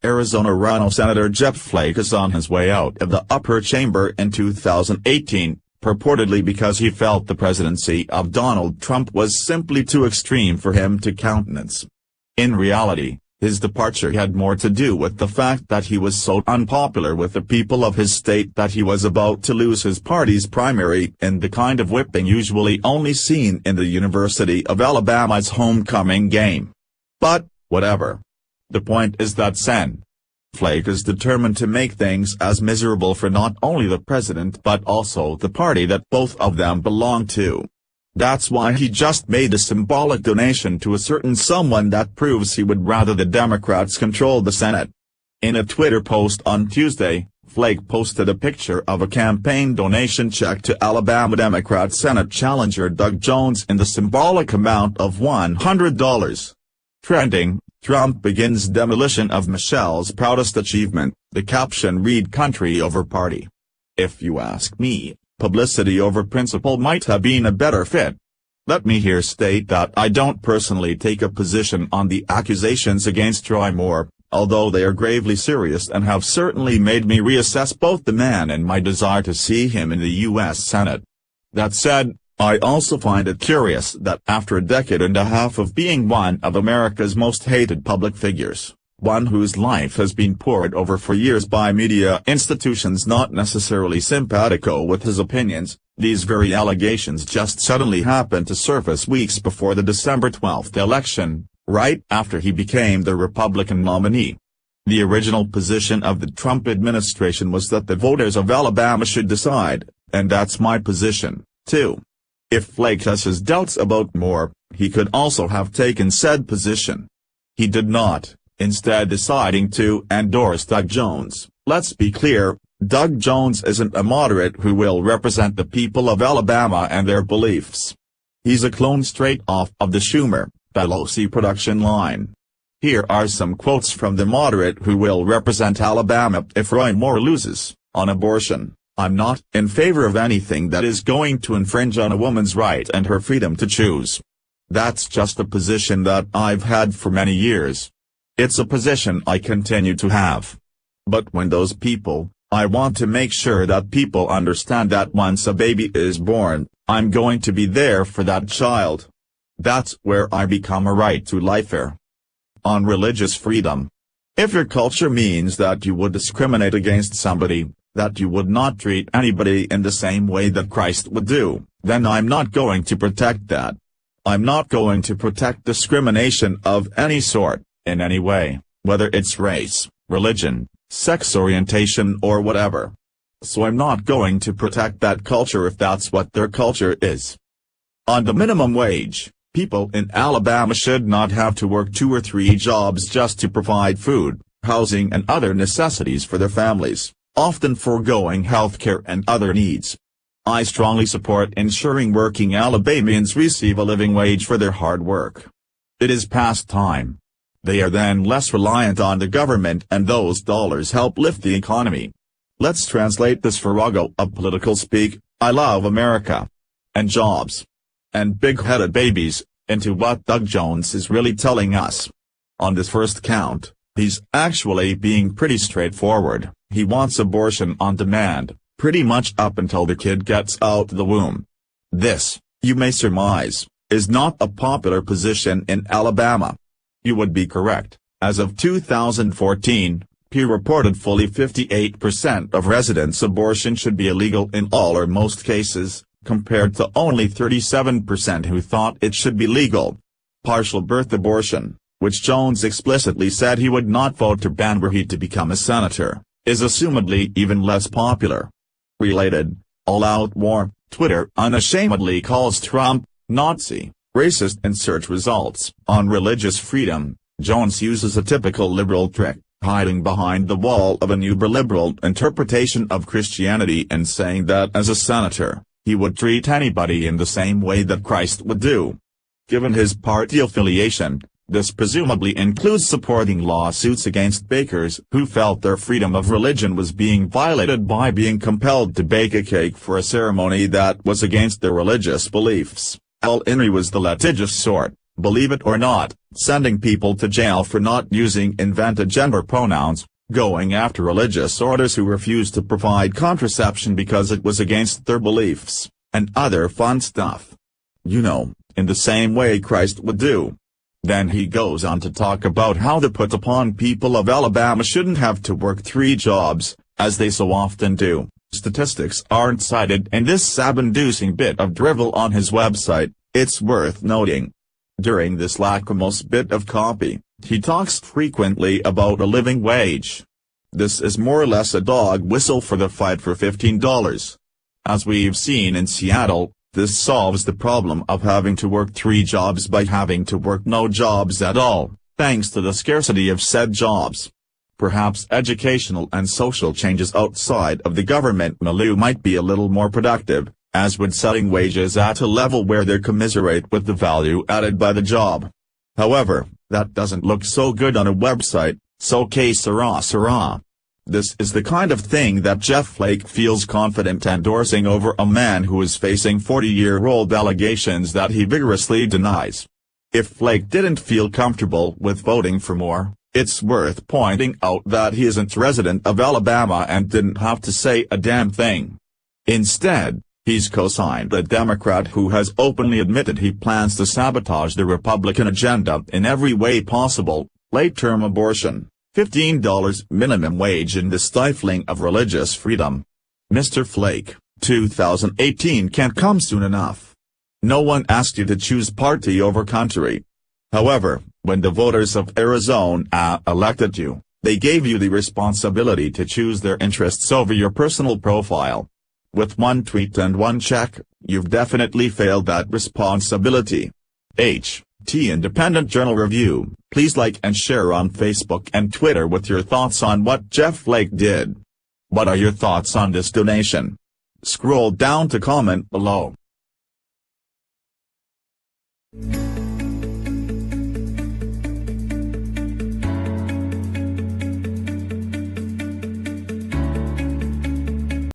Arizona RINO Senator Jeff Flake is on his way out of the upper chamber in 2018, purportedly because he felt the presidency of Donald Trump was simply too extreme for him to countenance. In reality, his departure had more to do with the fact that he was so unpopular with the people of his state that he was about to lose his party's primary in the kind of whipping usually only seen in the University of Alabama's homecoming game. But, whatever. The point is that Sen. Flake is determined to make things as miserable for not only the president but also the party that both of them belong to. That's why he just made a symbolic donation to a certain someone that proves he would rather the Democrats control the Senate. In a Twitter post on Tuesday, Flake posted a picture of a campaign donation check to Alabama Democrat Senate challenger Doug Jones in the symbolic amount of $100. Trending, Trump begins demolition of Michelle's proudest achievement, the caption read "Country over Party." If you ask me, publicity over principle might have been a better fit. Let me here state that I don't personally take a position on the accusations against Troy Moore, although they are gravely serious and have certainly made me reassess both the man and my desire to see him in the U.S. Senate. That said, I also find it curious that after a decade and a half of being one of America's most hated public figures, one whose life has been poured over for years by media institutions not necessarily simpatico with his opinions, these very allegations just suddenly happened to surface weeks before the December 12 election, right after he became the Republican nominee. The original position of the Trump administration was that the voters of Alabama should decide, and that's my position, too. If Flake has his doubts about Moore, he could also have taken said position. He did not, instead deciding to endorse Doug Jones. Let's be clear, Doug Jones isn't a moderate who will represent the people of Alabama and their beliefs. He's a clone straight off of the Schumer-Pelosi production line. Here are some quotes from the moderate who will represent Alabama if Roy Moore loses. On abortion, I'm not in favor of anything that is going to infringe on a woman's right and her freedom to choose. That's just a position that I've had for many years. It's a position I continue to have. But when those people, I want to make sure that people understand that once a baby is born, I'm going to be there for that child. That's where I become a right to lifer. On religious freedom. If your culture means that you would discriminate against somebody, that you would not treat anybody in the same way that Christ would do, then I'm not going to protect that. I'm not going to protect discrimination of any sort, in any way, whether it's race, religion, sex orientation or whatever. So I'm not going to protect that culture if that's what their culture is. On the minimum wage, people in Alabama should not have to work 2 or 3 jobs just to provide food, housing and other necessities for their families, often foregoing health care and other needs. I strongly support ensuring working Alabamians receive a living wage for their hard work. It is past time. They are then less reliant on the government and those dollars help lift the economy. Let's translate this farrago of political speak, I love America, and jobs, and big-headed babies, into what Doug Jones is really telling us. On this first count, he's actually being pretty straightforward. He wants abortion on demand, pretty much up until the kid gets out the womb. This, you may surmise, is not a popular position in Alabama. You would be correct. As of 2014, Pew reported fully 58% of residents' abortion should be illegal in all or most cases, compared to only 37% who thought it should be legal. Partial birth abortion, which Jones explicitly said he would not vote to ban were he to become a senator, is assumedly even less popular. Related, all-out war, Twitter unashamedly calls Trump Nazi, racist in search results. On religious freedom, Jones uses a typical liberal trick, hiding behind the wall of an uber-liberal interpretation of Christianity and saying that as a senator, he would treat anybody in the same way that Christ would do. Given his party affiliation, this presumably includes supporting lawsuits against bakers who felt their freedom of religion was being violated by being compelled to bake a cake for a ceremony that was against their religious beliefs. Al-Inri was the litigious sort, Believe it or not, sending people to jail for not using invented gender pronouns, going after religious orders who refused to provide contraception because it was against their beliefs, and other fun stuff. You know, in the same way Christ would do. Then he goes on to talk about how the put upon people of Alabama shouldn't have to work 3 jobs, as they so often do. Statistics aren't cited in this sad-inducing bit of drivel on his website. It's worth noting. During this lachrymose bit of copy, he talks frequently about a living wage. This is more or less a dog whistle for the fight for $15. As we've seen in Seattle, this solves the problem of having to work 3 jobs by having to work no jobs at all, thanks to the scarcity of said jobs. Perhaps educational and social changes outside of the government milieu might be a little more productive, as would setting wages at a level where they're commensurate with the value added by the job. However, that doesn't look so good on a website, so que sera. This is the kind of thing that Jeff Flake feels confident endorsing over a man who is facing 40-year-old allegations that he vigorously denies. If Flake didn't feel comfortable with voting for more, it's worth pointing out that he isn't resident of Alabama and didn't have to say a damn thing. Instead, he's co-signed a Democrat who has openly admitted he plans to sabotage the Republican agenda in every way possible: late-term abortion, $15 minimum wage, and the stifling of religious freedom. Mr. Flake, 2018 can't come soon enough. No one asked you to choose party over country. However, when the voters of Arizona elected you, they gave you the responsibility to choose their interests over your personal profile. With 1 tweet and 1 check, you've definitely failed that responsibility. T Independent Journal Review. Please like and share on Facebook and Twitter with your thoughts on what Jeff Flake did. What are your thoughts on this donation? Scroll down to comment below.